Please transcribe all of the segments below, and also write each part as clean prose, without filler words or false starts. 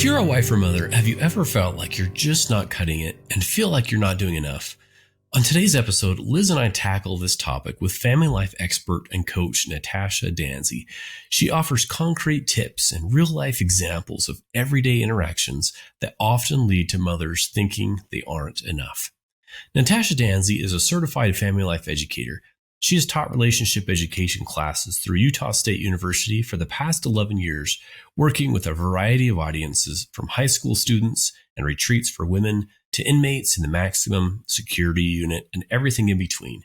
If you're a wife or mother, have you ever felt like you're just not cutting it and feel like you're not doing enough? On today's episode, Liz and I tackle this topic with family life expert and coach Natasha Dansie. She offers concrete tips and real-life examples of everyday interactions that often lead to mothers thinking they aren't enough. Natasha Dansie is a certified family life educator. She has taught relationship education classes through Utah State University for the past 11 years, working with a variety of audiences from high school students and retreats for women to inmates in the maximum security unit and everything in between.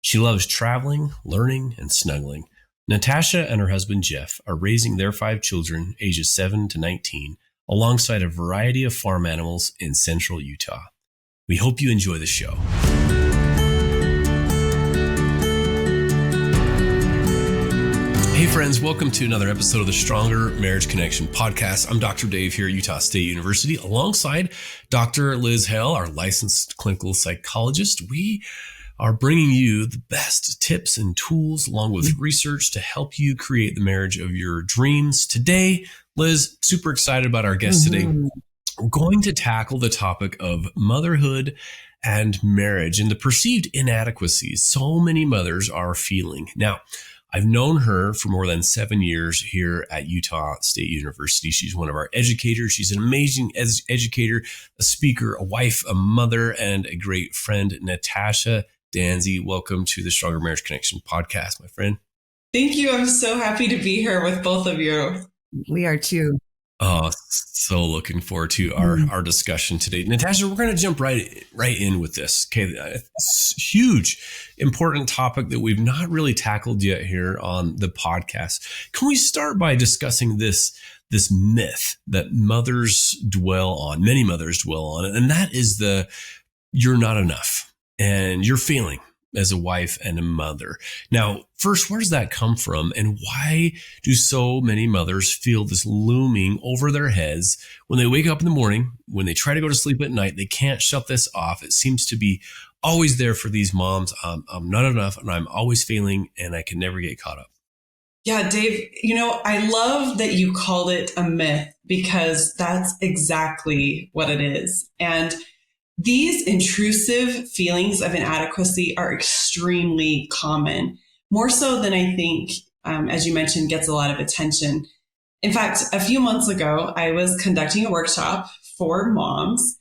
She loves traveling, learning, and snuggling. Natasha and her husband Jeff are raising their 5 children, ages 7 to 19, alongside a variety of farm animals in central Utah. We hope you enjoy the show. Hey friends, welcome to another episode of the Stronger Marriage Connection podcast. I'm Dr. Dave here at Utah State University alongside Dr. Liz Hale, our licensed clinical psychologist. We are bringing you the best tips and tools along with research to help you create the marriage of your dreams. Today, Liz, super excited about our guest today. We're going to tackle the topic of motherhood and marriage and the perceived inadequacies so many mothers are feeling. Now, I've known her for more than 7 years here at Utah State University. She's one of our educators. She's an amazing educator, a speaker, a wife, a mother, and a great friend. Natasha Dansie, welcome to the Stronger Marriage Connection podcast, my friend. Thank you. I'm so happy to be here with both of you. We are too. Oh, so looking forward to our discussion today. Natasha, we're going to jump right in with this. Okay, huge, important topic that we've not really tackled yet here on the podcast. Can we start by discussing this myth that mothers dwell on, many mothers dwell on, and that is you're not enough and you're failing as a wife and a mother. Now, first, where does that come from? And why do so many mothers feel this looming over their heads when they wake up in the morning, when they try to go to sleep at night? They can't shut this off. It seems to be always there for these moms. I'm not enough and I'm always failing and I can never get caught up. Yeah, Dave, I love that you called it a myth because that's exactly what it is. And these intrusive feelings of inadequacy are extremely common, more so than I think, as you mentioned, gets a lot of attention. In fact, a few months ago, I was conducting a workshop for moms,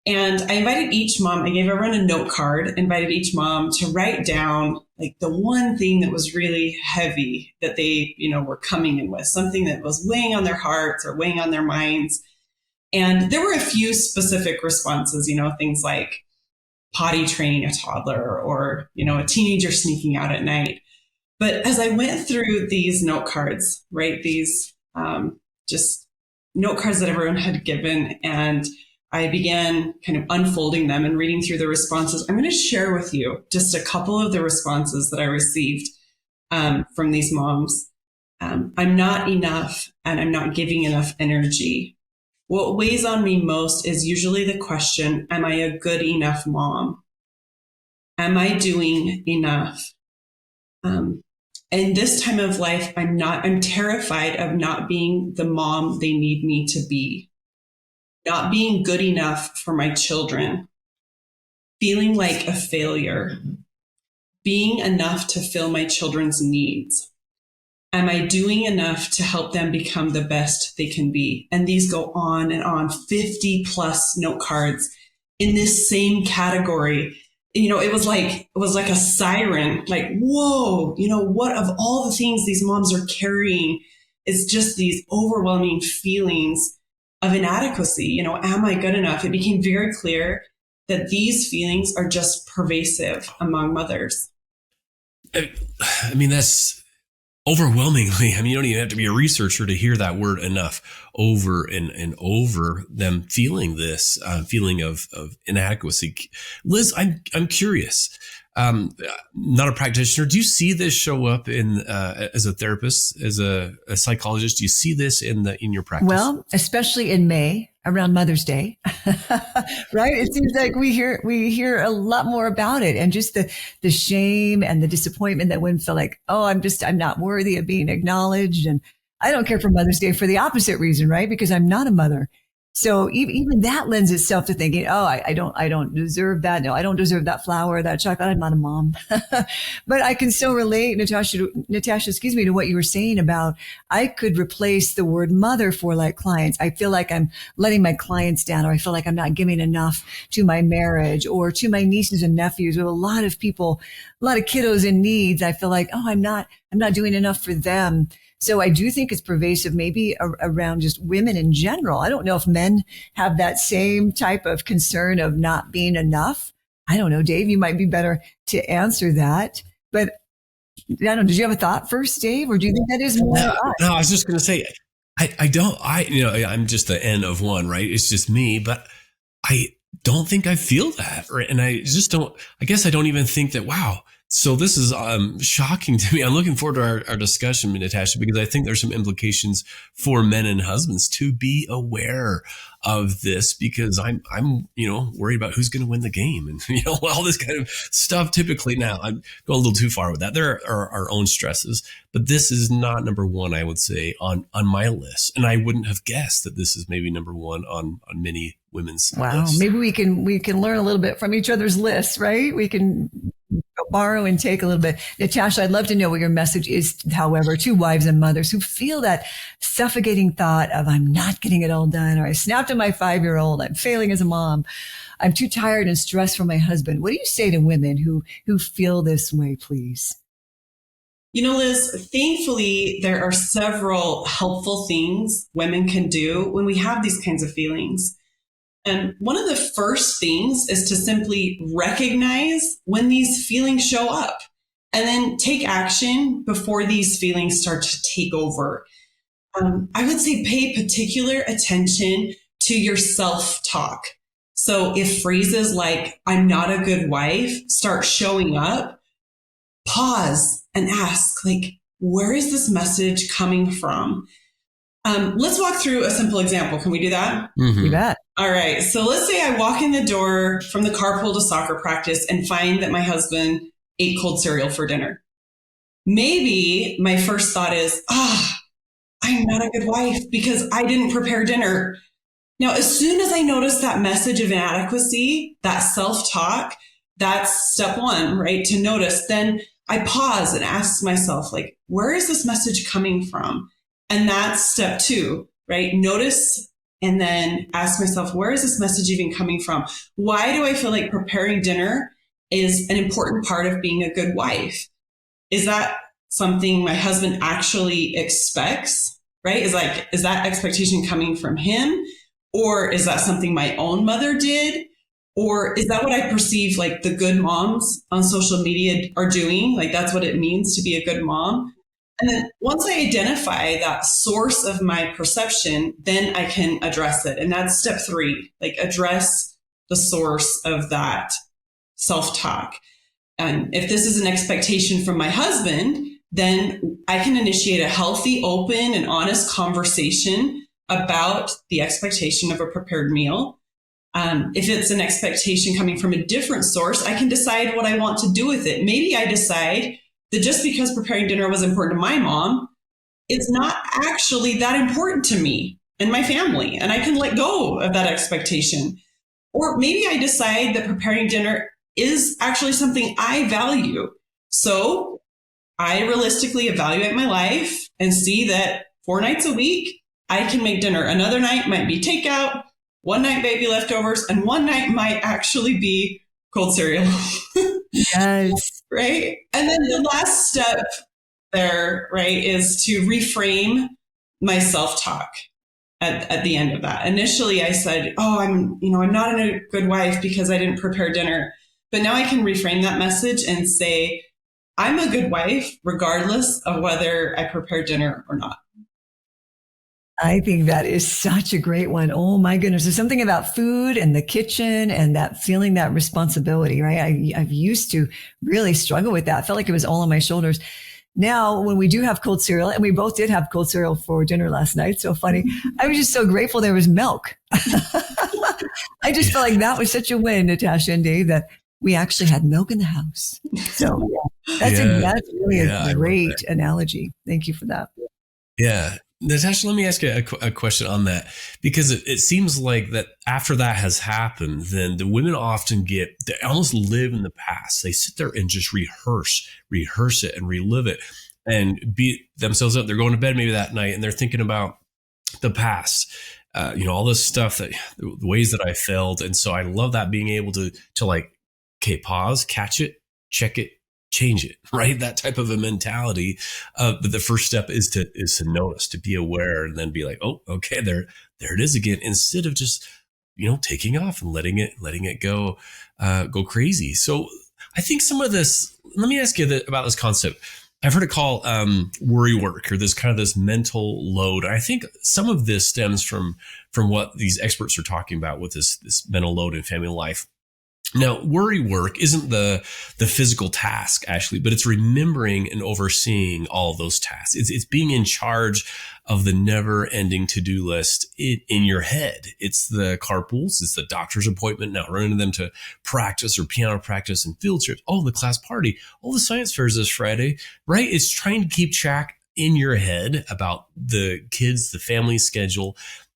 and I invited each mom, I gave everyone a note card, invited each mom to write down like the one thing that was really heavy that they, were coming in with, something that was weighing on their hearts or weighing on their minds. And there were a few specific responses, things like potty training a toddler or, a teenager sneaking out at night. But as I went through these note cards, right, these just note cards that everyone had given, and I began kind of unfolding them and reading through the responses, I'm going to share with you just a couple of the responses that I received from these moms. I'm not enough and I'm not giving enough energy. What weighs on me most is usually the question, am I a good enough mom? Am I doing enough? In this time of life, I'm terrified of not being the mom they need me to be, not being good enough for my children, feeling like a failure, being enough to fill my children's needs. Am I doing enough to help them become the best they can be? And these go on and on, 50 plus note cards in this same category. It was like a siren, like, whoa, what of all the things these moms are carrying is just these overwhelming feelings of inadequacy. Am I good enough? It became very clear that these feelings are just pervasive among mothers. I mean, that's overwhelmingly, you don't even have to be a researcher to hear that word enough over and over, them feeling this feeling of inadequacy. Liz, I'm curious. Not a practitioner. Do you see this show up in as a therapist, as a psychologist? Do you see this in your practice? Well, especially in May around Mother's Day, right? It seems like we hear a lot more about it, and just the shame and the disappointment that women feel like, oh, I'm not worthy of being acknowledged, and I don't care for Mother's Day for the opposite reason, right? Because I'm not a mother. So even that lends itself to thinking, oh, I don't deserve that. No, I don't deserve that flour, that chocolate. I'm not a mom. But I can still relate, Natasha, excuse me, to what you were saying about I could replace the word mother for like clients. I feel like I'm letting my clients down, or I feel like I'm not giving enough to my marriage or to my nieces and nephews. We have a lot of people, a lot of kiddos in needs. I feel like, oh, I'm not doing enough for them. So I do think it's pervasive, maybe around just women in general. I don't know if men have that same type of concern of not being enough. I don't know, Dave, you might be better to answer that. But I don't know, did you have a thought first, Dave, or do you think that is more? No, I was just going to say, I'm just the N of one, right? It's just me, but I don't think I feel that. Right? And I guess I don't even think that, wow. So this is shocking to me. I'm looking forward to our discussion, Natasha, because I think there's some implications for men and husbands to be aware of this, because I'm worried about who's going to win the game and, all this kind of stuff. Typically now I'm going a little too far with that. There are our own stresses, but this is not number one, I would say, on my list. And I wouldn't have guessed that this is maybe number one on many women's lists. Maybe we can learn a little bit from each other's lists, right? We can borrow and take a little bit. Natasha, I'd love to know what your message is, however, to wives and mothers who feel that suffocating thought of I'm not getting it all done, or I snapped at my 5-year-old, I'm failing as a mom, I'm too tired and stressed for my husband. What do you say to women who feel this way, please? Liz, thankfully, there are several helpful things women can do when we have these kinds of feelings. And one of the first things is to simply recognize when these feelings show up and then take action before these feelings start to take over. I would say pay particular attention to your self-talk. So if phrases like, I'm not a good wife, start showing up, pause and ask, where is this message coming from? Let's walk through a simple example. Can we do that? Mm-hmm. You bet. All right. So let's say I walk in the door from the carpool to soccer practice and find that my husband ate cold cereal for dinner. Maybe my first thought is, I'm not a good wife because I didn't prepare dinner. Now, as soon as I notice that message of inadequacy, that self-talk, that's step one, right? To notice. Then I pause and ask myself, where is this message coming from? And that's step two, right? Notice and then ask myself, where is this message even coming from? Why do I feel like preparing dinner is an important part of being a good wife? Is that something my husband actually expects, right? Is that expectation coming from him? Or is that something my own mother did? Or is that what I perceive the good moms on social media are doing? That's what it means to be a good mom. And then once I identify that source of my perception, then I can address it. And that's step three, address the source of that self-talk. And if this is an expectation from my husband, then I can initiate a healthy, open, and honest conversation about the expectation of a prepared meal. If it's an expectation coming from a different source, I can decide what I want to do with it. Maybe I decide that just because preparing dinner was important to my mom, it's not actually that important to me and my family, and I can let go of that expectation. Or maybe I decide that preparing dinner is actually something I value. So I realistically evaluate my life and see that 4 nights a week, I can make dinner. Another night might be takeout, one night baby leftovers, and one night might actually be cold cereal. Yes. Right. And then the last step there, right, is to reframe my self-talk at the end of that. Initially, I said, I'm not a good wife because I didn't prepare dinner. But now I can reframe that message and say, I'm a good wife regardless of whether I prepare dinner or not. I think that is such a great one. Oh my goodness. There's something about food and the kitchen and that feeling that responsibility, right? I've used to really struggle with that. I felt like it was all on my shoulders. Now, when we do have cold cereal, and we both did have cold cereal for dinner last night, so funny. I was just so grateful there was milk. I just felt like that was such a win, Natasha and Dave, that we actually had milk in the house. So that's really a great analogy. Thank you for that. Yeah. Natasha, let me ask you a question on that, because it seems like that after that has happened, then the women often they almost live in the past. They sit there and just rehearse it and relive it and beat themselves up. They're going to bed maybe that night and they're thinking about the past, all this stuff, that the ways that I failed. And so I love that, being able to like, okay, pause, catch it, check it, change it, right? That type of a mentality. But the first step is to notice, to be aware, and then be like, oh, okay, there it is again, instead of just, taking off and letting it go crazy. So I think some of this, let me ask you about this concept. I've heard it called worry work, or this mental load. I think some of this stems from what these experts are talking about with this mental load in family life. Now, worry work isn't the physical task, actually, but it's remembering and overseeing all of those tasks. It's being in charge of the never-ending to-do list in your head. It's the carpools, it's the doctor's appointment, now running them to practice or piano practice and field trips, the class party, the science fairs this Friday, right? It's trying to keep track in your head about the kids, the family schedule.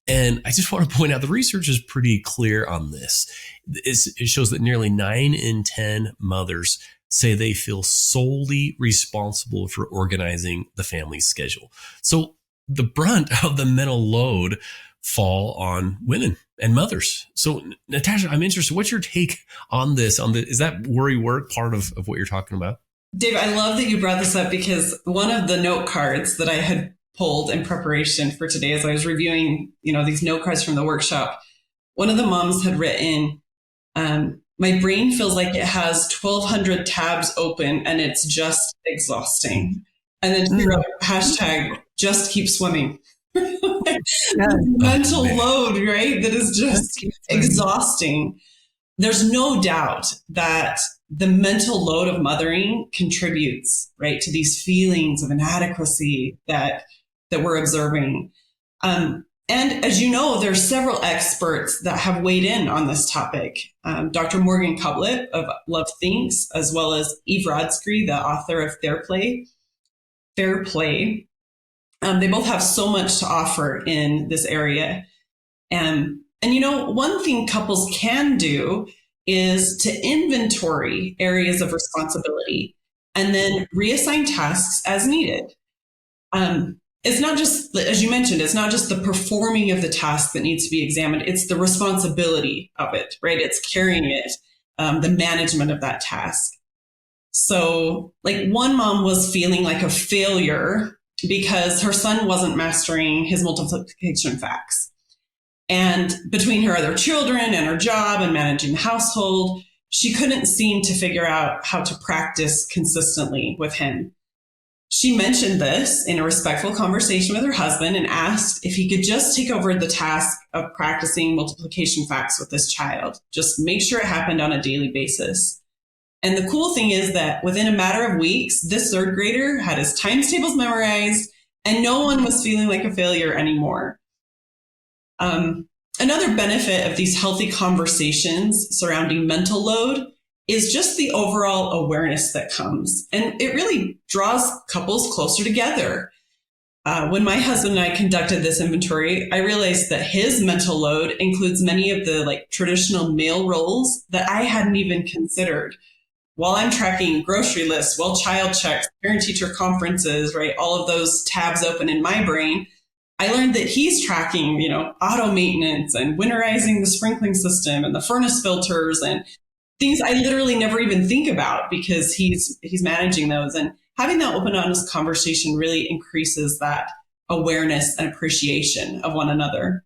And I just want to point out, the research is pretty clear on this. It shows that nearly 9 in 10 mothers say they feel solely responsible for organizing the family schedule. So the brunt of the mental load fall on women and mothers. So Natasha, I'm interested, what's your take on this? Is that worry work part of what you're talking about? Dave, I love that you brought this up, because one of the note cards that I had pulled in preparation for today, as I was reviewing, these note cards from the workshop, one of the moms had written, my brain feels like it has 1,200 tabs open and it's just exhausting. And then she wrote hashtag just keep swimming. Mental load, right? That is just exhausting. There's no doubt that the mental load of mothering contributes, right, to these feelings of inadequacy that we're observing. And as you know, there are several experts that have weighed in on this topic. Dr. Morgan Cublet of Love Thinks, as well as Eve Rodsky, the author of Fair Play. They both have so much to offer in this area. And one thing couples can do is to inventory areas of responsibility and then reassign tasks as needed. It's not just, as you mentioned, it's not just the performing of the task that needs to be examined. It's the responsibility of it, right? It's carrying it, the management of that task. So like, one mom was feeling like a failure because her son wasn't mastering his multiplication facts. And between her other children and her job and managing the household, she couldn't seem to figure out how to practice consistently with him. She mentioned this in a respectful conversation with her husband and asked if he could just take over the task of practicing multiplication facts with this child. Just make sure it happened on a daily basis. And the cool thing is that within a matter of weeks, this third grader had his times tables memorized and no one was feeling like a failure anymore. Another benefit of these healthy conversations surrounding mental load is just the overall awareness that comes. And it really draws couples closer together. When my husband and I conducted this inventory, I realized that his mental load includes many of the traditional male roles that I hadn't even considered. While I'm tracking grocery lists, child checks, parent-teacher conferences, right, all of those tabs open in my brain, I learned that he's tracking, auto maintenance and winterizing the sprinkling system and the furnace filters and things I literally never even think about because he's managing those. And having that open, honest conversation really increases that awareness and appreciation of one another.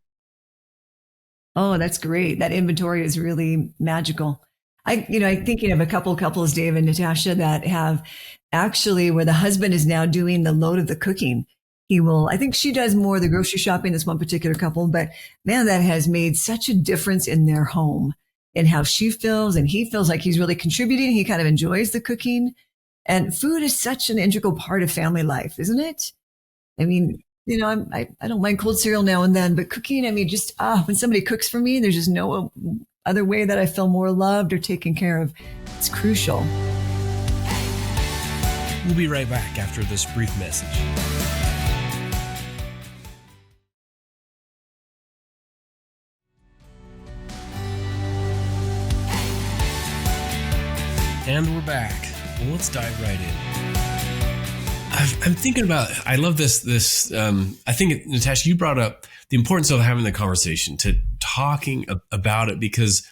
Oh, that's great. That inventory is really magical. I'm thinking of a couple couples, Dave and Natasha, that have actually where the husband is now doing the load of the cooking. I think she does more of the grocery shopping, this one particular couple, but man, that has made such a difference in their home and how she feels. And he feels like he's really contributing. He kind of enjoys the cooking, and food is such an integral part of family life, isn't it? I mean, I don't mind cold cereal now and then, but cooking, just, when somebody cooks for me, there's just no other way that I feel more loved or taken care of. It's crucial. We'll be right back after this brief message. And we're back. Well, let's dive right in. I'm thinking about, I love this. I think, Natasha, you brought up the importance of having the conversation, to talking about it, because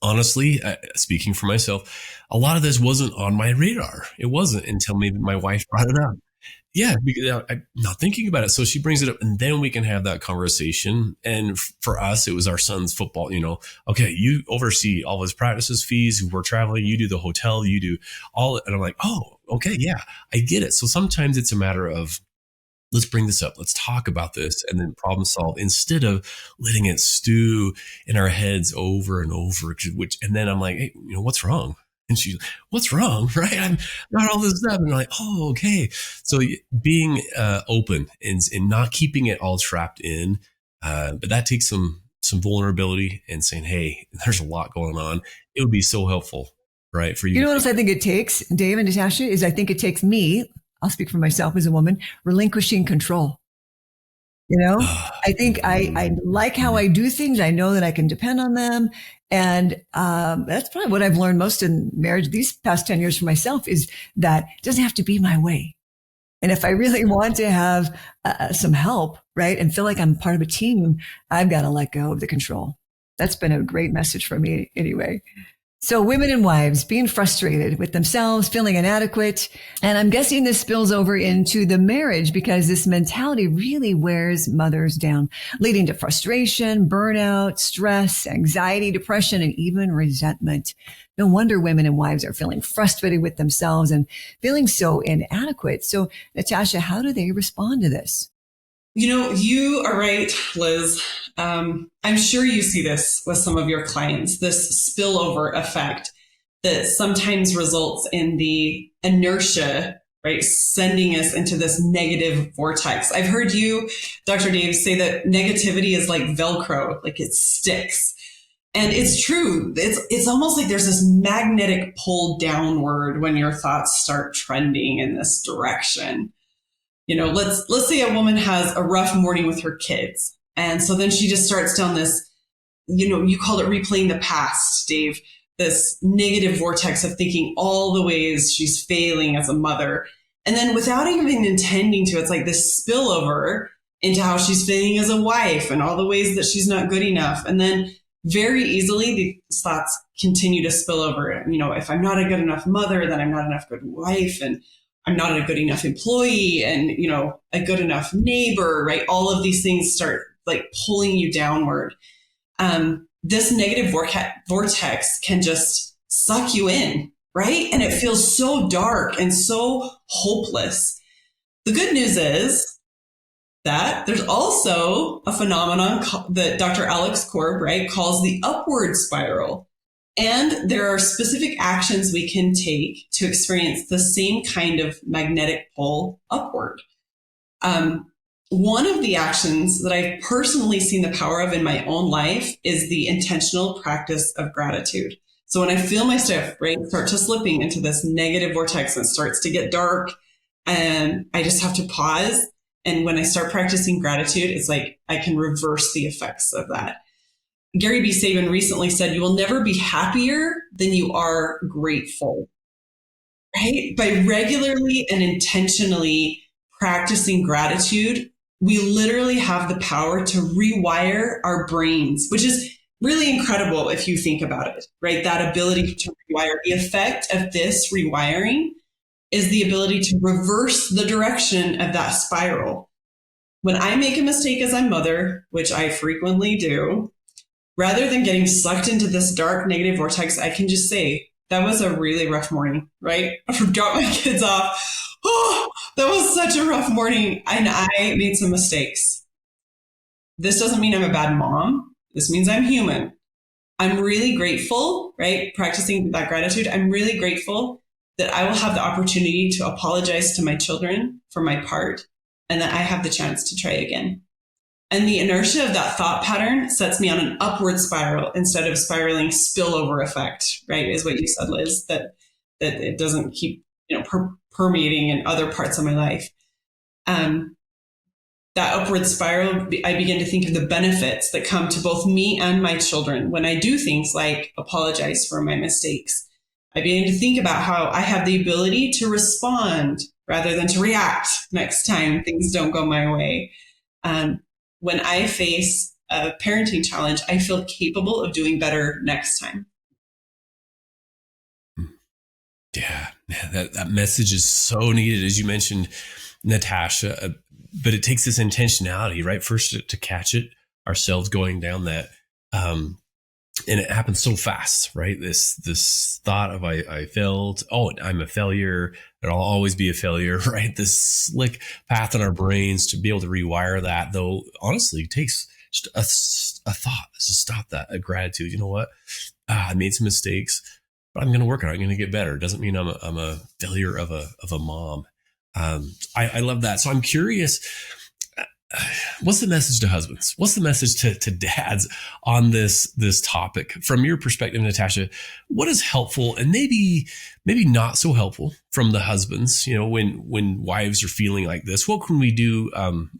honestly, speaking for myself, a lot of this wasn't on my radar. It wasn't until maybe my wife brought it up. Yeah, because I'm not thinking about it. So she brings it up, and then we can have that conversation. And for us, it was our son's football. Okay, you oversee all his practices, fees. We're traveling. You do the hotel. You do all. And I'm like, oh, okay, yeah, I get it. So sometimes it's a matter of, let's bring this up. Let's talk about this, and then problem solve, instead of letting it stew in our heads over and over. And then I'm like, hey, what's wrong? And she's, what's wrong? Right? I'm not all this stuff. And I'm like, oh, okay. So being open and not keeping it all trapped in, but that takes some vulnerability, and saying, hey, there's a lot going on. It would be so helpful, right? For you. You know what else I think it takes, Dave and Natasha, is I think it takes me, I'll speak for myself as a woman, relinquishing control. I think I like how I do things. I know that I can depend on them. And that's probably what I've learned most in marriage these past 10 years for myself, is that it doesn't have to be my way. And if I really want to have some help, right, and feel like I'm part of a team, I've got to let go of the control. That's been a great message for me anyway. So women and wives being frustrated with themselves, feeling inadequate. And I'm guessing this spills over into the marriage, because this mentality really wears mothers down, leading to frustration, burnout, stress, anxiety, depression, and even resentment. No wonder women and wives are feeling frustrated with themselves and feeling so inadequate. So Natasha, how do they respond to this? You are right, Liz. I'm sure you see this with some of your clients, this spillover effect that sometimes results in the inertia, right, sending us into this negative vortex. I've heard you, Dr. Dave, say that negativity is like Velcro, like it sticks. And it's true. It's almost like there's this magnetic pull downward when your thoughts start trending in this direction. Let's say a woman has a rough morning with her kids. And so then she just starts down this, you called it replaying the past, Dave, this negative vortex of thinking all the ways she's failing as a mother. And then without even intending to, it's like this spillover into how she's failing as a wife and all the ways that she's not good enough. And then very easily these thoughts continue to spill over. If I'm not a good enough mother, then I'm not enough good wife, and I'm not a good enough employee, and, a good enough neighbor, right? All of these things start like pulling you downward. This negative vortex can just suck you in, right? And it feels so dark and so hopeless. The good news is that there's also a phenomenon that Dr. Alex Korb, right, calls the upward spiral. And there are specific actions we can take to experience the same kind of magnetic pull upward. One of the actions that I've personally seen the power of in my own life is the intentional practice of gratitude. So when I feel myself, right, start to slipping into this negative vortex and it starts to get dark, and I just have to pause. And when I start practicing gratitude, it's like I can reverse the effects of that. Gary B. Saban recently said, you will never be happier than you are grateful, right? By regularly and intentionally practicing gratitude, we literally have the power to rewire our brains, which is really incredible if you think about it, right? That ability to rewire. The effect of this rewiring is the ability to reverse the direction of that spiral. When I make a mistake as a mother, which I frequently do, rather than getting sucked into this dark negative vortex, I can just say, that was a really rough morning, right? I dropped my kids off. Oh, that was such a rough morning. And I made some mistakes. This doesn't mean I'm a bad mom. This means I'm human. I'm really grateful, right? Practicing that gratitude. I'm really grateful that I will have the opportunity to apologize to my children for my part, and that I have the chance to try again. And the inertia of that thought pattern sets me on an upward spiral instead of spiraling spillover effect, right? Is what you said, Liz, that it doesn't keep, permeating in other parts of my life. That upward spiral, I begin to think of the benefits that come to both me and my children when I do things like apologize for my mistakes. by beginning to think about how I have the ability to respond rather than to react next time things don't go my way. When I face a parenting challenge, I feel capable of doing better next time. Yeah, man, that message is so needed, as you mentioned, Natasha. But it takes this intentionality, right? First to catch it ourselves going down that, and it happens so fast, right? This thought of I failed. Oh, I'm a failure. And I'll always be a failure, right? This slick path in our brains to be able to rewire that, though, honestly, it takes just a thought to stop that, a gratitude. You know what? I made some mistakes, but I'm going to work on it. I'm going to get better. It doesn't mean I'm a failure of a mom. I love that. So I'm curious, what's the message to husbands? What's the message to dads on this topic? From your perspective, Natasha, what is helpful and maybe not so helpful from the husbands, when wives are feeling like this? What can we do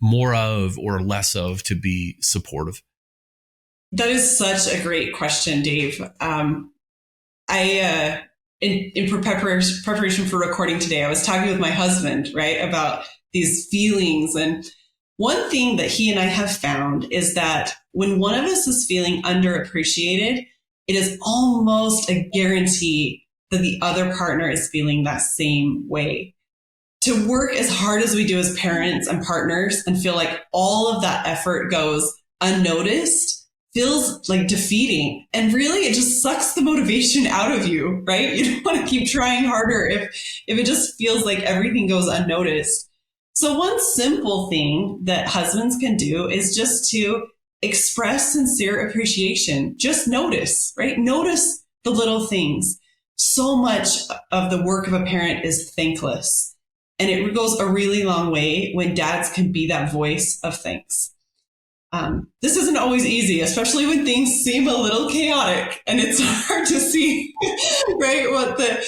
more of or less of to be supportive? That is such a great question, Dave. In preparation for recording today, I was talking with my husband, right, about these feelings. And one thing that he and I have found is that when one of us is feeling underappreciated, it is almost a guarantee that the other partner is feeling that same way. To work as hard as we do as parents and partners and feel like all of that effort goes unnoticed feels like defeating. And really, it just sucks the motivation out of you, right? You don't want to keep trying harder if it just feels like everything goes unnoticed. So one simple thing that husbands can do is just to express sincere appreciation. Just notice, right? Notice the little things. So much of the work of a parent is thankless. And it goes a really long way when dads can be that voice of thanks. This isn't always easy, especially when things seem a little chaotic and it's hard to see, right, what that,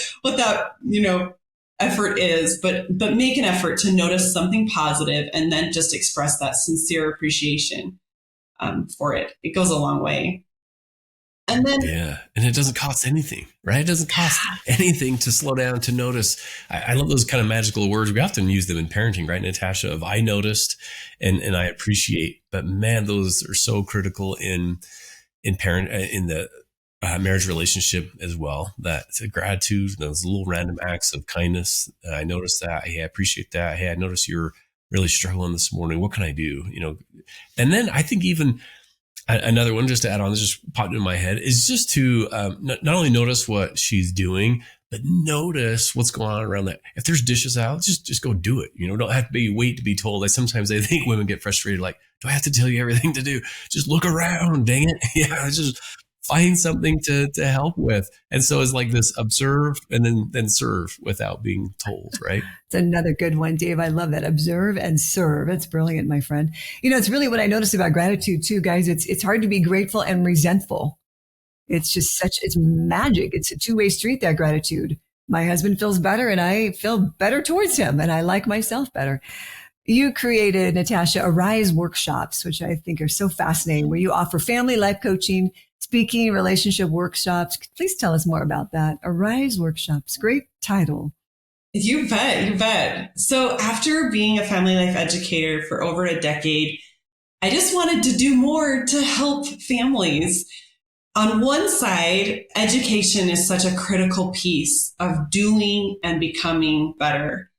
effort is, but make an effort to notice something positive and then just express that sincere appreciation for it. It goes a long way. And then, and it doesn't cost anything, right? It doesn't cost anything to slow down, to notice. I love those kind of magical words. We often use them in parenting, right, Natasha? Of I noticed and I appreciate. But man, those are so critical in the marriage relationship as well. That gratitude, those little random acts of kindness. I noticed that. Hey, I appreciate that. Hey, I noticed you're really struggling this morning. What can I do? And then I think even another one, just to add on, this just popped in my head, is just to not only notice what she's doing, but notice what's going on around that. If there's dishes out, just go do it. Don't have to wait to be told. Sometimes I think women get frustrated, like, do I have to tell you everything to do? Just look around, dang it. Yeah, just find something to help with. And so it's like this: observe and then serve without being told, right? It's another good one, Dave. I love that. Observe and serve. That's brilliant, my friend. It's really what I noticed about gratitude too, guys. It's hard to be grateful and resentful. It's just it's magic. It's a two-way street, that gratitude. My husband feels better and I feel better towards him and I like myself better. You created, Natasha, Arise workshops, which I think are so fascinating, where you offer family life coaching, speaking, relationship workshops. Please tell us more about that. Arise workshops. Great title. You bet. So after being a family life educator for over a decade, I just wanted to do more to help families. On one side, education is such a critical piece of doing and becoming better.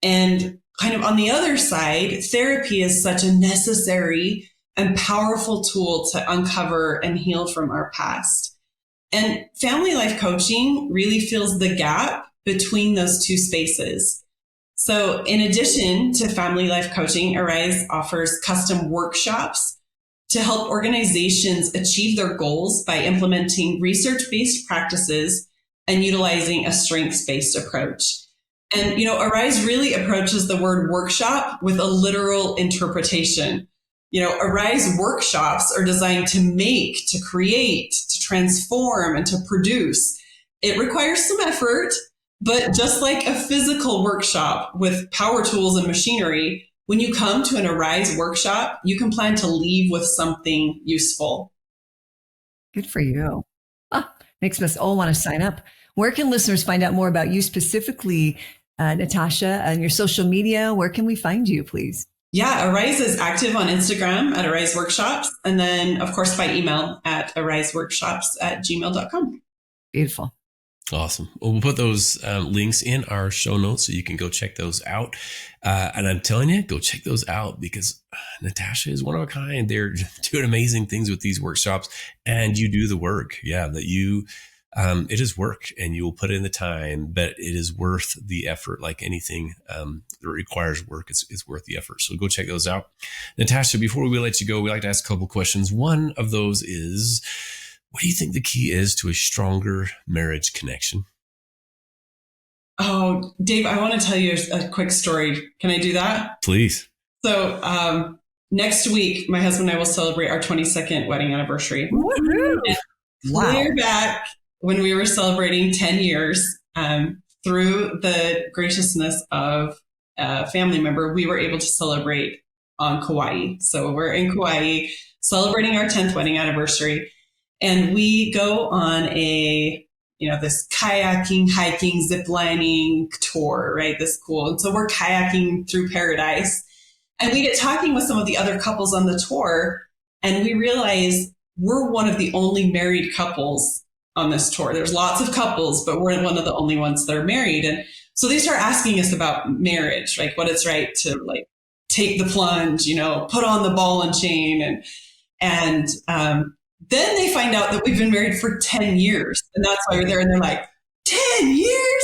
And kind of on the other side, therapy is such a necessary and powerful tool to uncover and heal from our past. And family life coaching really fills the gap between those two spaces. So in addition to family life coaching, Arise offers custom workshops to help organizations achieve their goals by implementing research-based practices and utilizing a strengths-based approach. And, Arise really approaches the word workshop with a literal interpretation. Arise workshops are designed to make, to create, to transform, and to produce. It requires some effort, but just like a physical workshop with power tools and machinery, when you come to an Arise workshop, you can plan to leave with something useful. Good for you. Makes us all want to sign up. Where can listeners find out more about you specifically, Natasha, and your social media? Where can we find you, please? Yeah, Arise is active on Instagram at Arise Workshops. And then, of course, by email at ariseworkshops@gmail.com. Beautiful. Awesome. Well, we'll put those links in our show notes so you can go check those out. And I'm telling you, go check those out because Natasha is one of a kind. They're doing amazing things with these workshops, and you do the work. Yeah, that you, it is work, and you will put in the time, but it is worth the effort. Like anything that requires work, it's worth the effort. So go check those out. Natasha, before we let you go, we like to ask a couple questions. One of those is, what do you think the key is to a stronger marriage connection? Oh, Dave, I want to tell you a quick story. Can I do that? Please. So next week, my husband and I will celebrate our 22nd wedding anniversary. Woo-hoo. Wow. Clear back when we were celebrating 10 years, through the graciousness of a family member, we were able to celebrate on Kauai. So we're in Kauai celebrating our 10th wedding anniversary. And we go on this kayaking, hiking, ziplining tour, right? This cool. And so we're kayaking through paradise, and we get talking with some of the other couples on the tour. And we realize we're one of the only married couples on this tour. There's lots of couples, but we're one of the only ones that are married. And so they start asking us about marriage, like what it's right to like take the plunge, put on the ball and chain. And then they find out that we've been married for 10 years. And that's why we're there. And they're like, 10 years?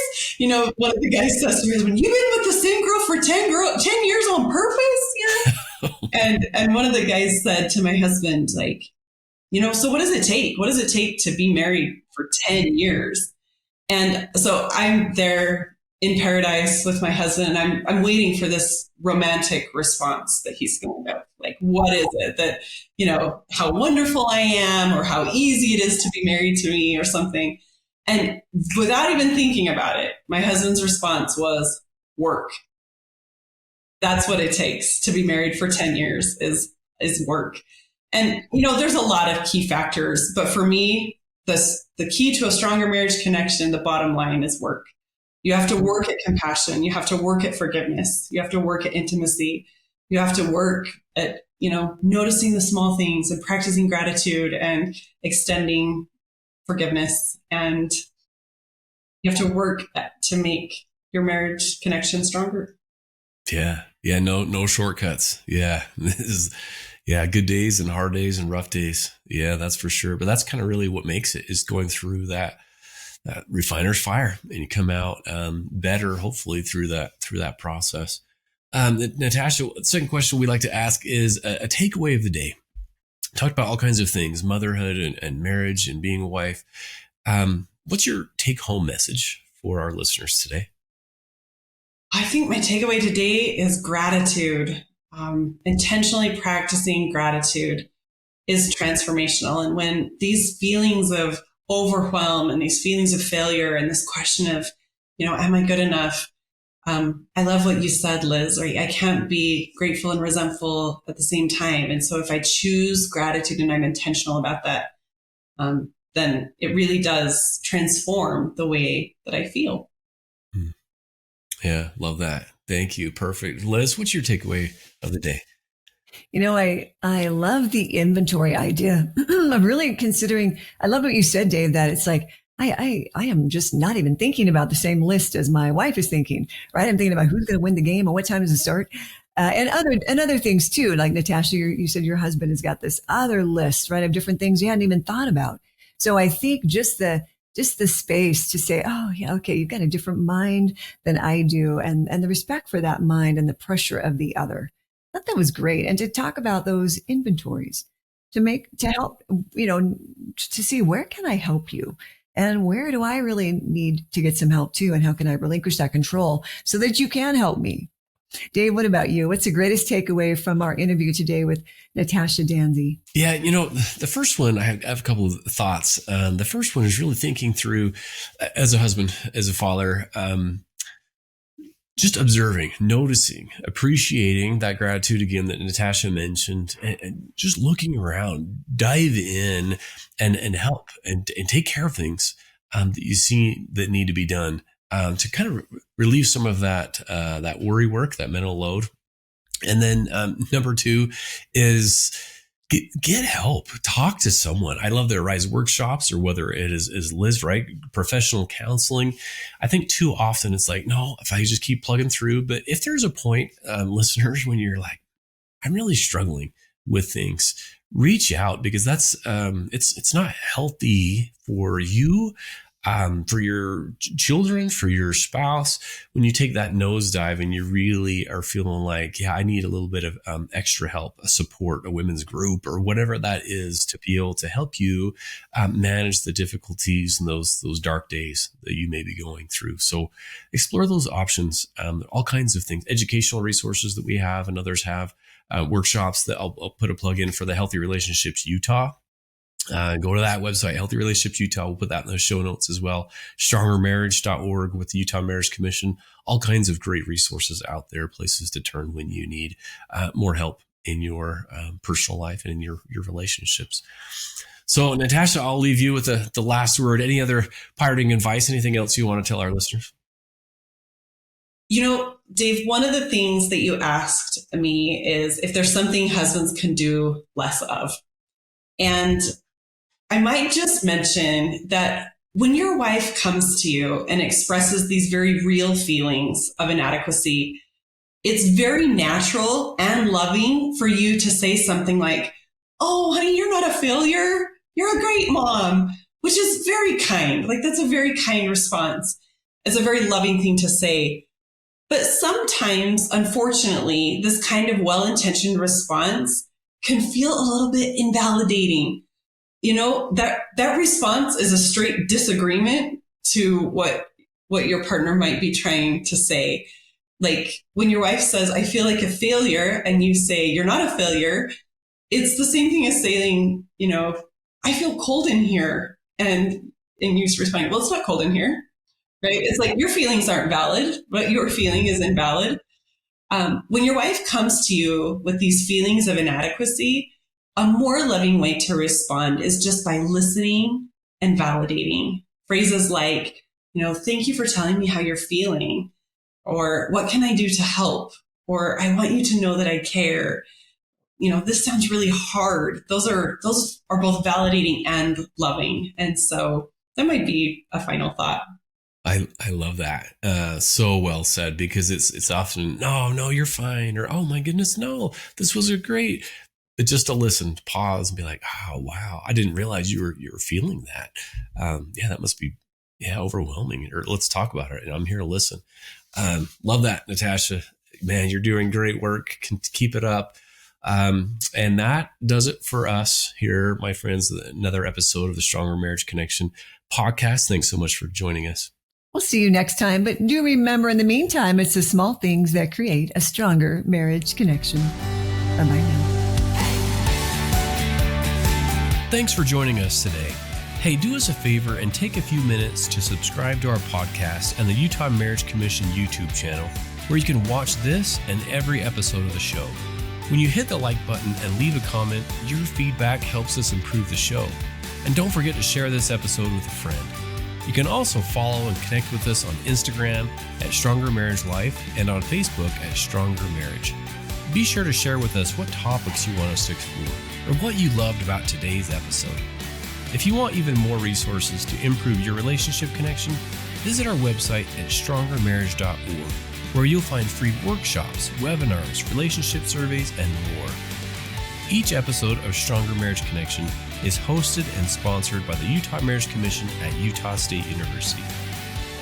One of the guys says to me, "When you've been with the same girl for 10 years on purpose?" And one of the guys said to my husband, like, so what does it take? What does it take to be married for 10 years? And so I'm there in paradise with my husband, and I'm waiting for this romantic response that he's going to, like, what is it that, how wonderful I am, or how easy it is to be married to me, or something. And without even thinking about it, my husband's response was work. That's what it takes to be married for 10 years is work. And, there's a lot of key factors, but for me, the key to a stronger marriage connection, the bottom line is work. You have to work at compassion. You have to work at forgiveness. You have to work at intimacy. You have to work at, noticing the small things and practicing gratitude and extending forgiveness. And you have to work to make your marriage connection stronger. Yeah. Yeah. No shortcuts. Yeah. Good days and hard days and rough days. Yeah, that's for sure. But that's kind of really what makes it, is going through that refiner's fire, and you come out better, hopefully, through that process. Natasha, second question we like to ask is a takeaway of the day. Talked about all kinds of things, motherhood and marriage and being a wife. What's your take-home message for our listeners today? I think my takeaway today is gratitude. Intentionally practicing gratitude is transformational. And when these feelings of overwhelm and these feelings of failure and this question of, am I good enough? I love what you said, Liz, right? I can't be grateful and resentful at the same time. And so if I choose gratitude and I'm intentional about that, then it really does transform the way that I feel. Yeah, love that. Thank you. Perfect. Liz, what's your takeaway of the day? I love the inventory idea. I'm really considering, I love what you said, Dave, that it's like, I am just not even thinking about the same list as my wife is thinking, right? I'm thinking about who's going to win the game and what time does it start? And other things too. Like Natasha, you said your husband has got this other list, right, of different things you hadn't even thought about. So I think just the space to say, oh yeah, okay, you've got a different mind than I do. And the respect for that mind and the pressure of the other. I thought that was great. And to talk about those inventories to help, to see where can I help you and where do I really need to get some help too? And how can I relinquish that control so that you can help me? Dave, what about you? What's the greatest takeaway from our interview today with Natasha Dansie? Yeah, the first one, I have a couple of thoughts. The first one is really thinking through, as a husband, as a father, just observing, noticing, appreciating that gratitude again that Natasha mentioned, and just looking around, dive in and help and take care of things. that you see that need to be done to kind of relieve some of that worry work, that mental load. And then number 2 is get help. Talk to someone. I love the Rise workshops, or whether it is Liz, right? Professional counseling. I think too often it's like, no, if I just keep plugging through. But if there's a point, listeners, when you're like, I'm really struggling with things, reach out, because that's it's not healthy for you, for your children, for your spouse, when you take that nosedive and you really are feeling like, yeah, I need a little bit of extra help, a support, a women's group, or whatever that is, to be able to help you manage the difficulties and those dark days that you may be going through. So explore those options. All kinds of things, educational resources that we have and others have, workshops that I'll put a plug in for the Healthy Relationships Utah. Go to that website, Healthy Relationships Utah. We'll put that in the show notes as well. StrongerMarriage.org with the Utah Marriage Commission. All kinds of great resources out there, places to turn when you need more help in your personal life and in your relationships. So, Natasha, I'll leave you with the last word. Any other parting advice? Anything else you want to tell our listeners? Dave, one of the things that you asked me is if there's something husbands can do less of. And I might just mention that when your wife comes to you and expresses these very real feelings of inadequacy, it's very natural and loving for you to say something like, oh, honey, you're not a failure. You're a great mom, which is very kind. Like, that's a very kind response. It's a very loving thing to say. But sometimes, unfortunately, this kind of well-intentioned response can feel a little bit invalidating. That response is a straight disagreement to what your partner might be trying to say. Like when your wife says, I feel like a failure, and you say, you're not a failure. It's the same thing as saying, I feel cold in here. And you respond, well, it's not cold in here, right? It's like your feelings aren't valid. What you're feeling is invalid. When your wife comes to you with these feelings of inadequacy, a more loving way to respond is just by listening and validating. Phrases like, thank you for telling me how you're feeling, or what can I do to help? Or I want you to know that I care. This sounds really hard. Those are both validating and loving. And so that might be a final thought. I love that. So well said, because it's often, no, you're fine. Or, oh my goodness, no, this was great. But just to listen, to pause and be like, oh, wow, I didn't realize you were feeling that. That must be, overwhelming. Or let's talk about it. And I'm here to listen. Love that, Natasha. Man, you're doing great work. Keep it up. And that does it for us here, my friends. Another episode of the Stronger Marriage Connection podcast. Thanks so much for joining us. We'll see you next time. But do remember, in the meantime, it's the small things that create a stronger marriage connection. Bye-bye now. Thanks for joining us today. Hey, do us a favor and take a few minutes to subscribe to our podcast and the Utah Marriage Commission YouTube channel, where you can watch this and every episode of the show. When you hit the like button and leave a comment, your feedback helps us improve the show. And don't forget to share this episode with a friend. You can also follow and connect with us on Instagram at Stronger Marriage Life and on Facebook at Stronger Marriage. Be sure to share with us what topics you want us to explore or what you loved about today's episode. If you want even more resources to improve your relationship connection, visit our website at strongermarriage.org, where you'll find free workshops, webinars, relationship surveys, and more. Each episode of Stronger Marriage Connection is hosted and sponsored by the Utah Marriage Commission at Utah State University.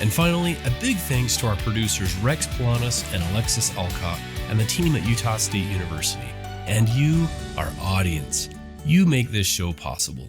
And finally, a big thanks to our producers Rex Polanis and Alexis Alcott and the team at Utah State University. And you, our audience, you make this show possible.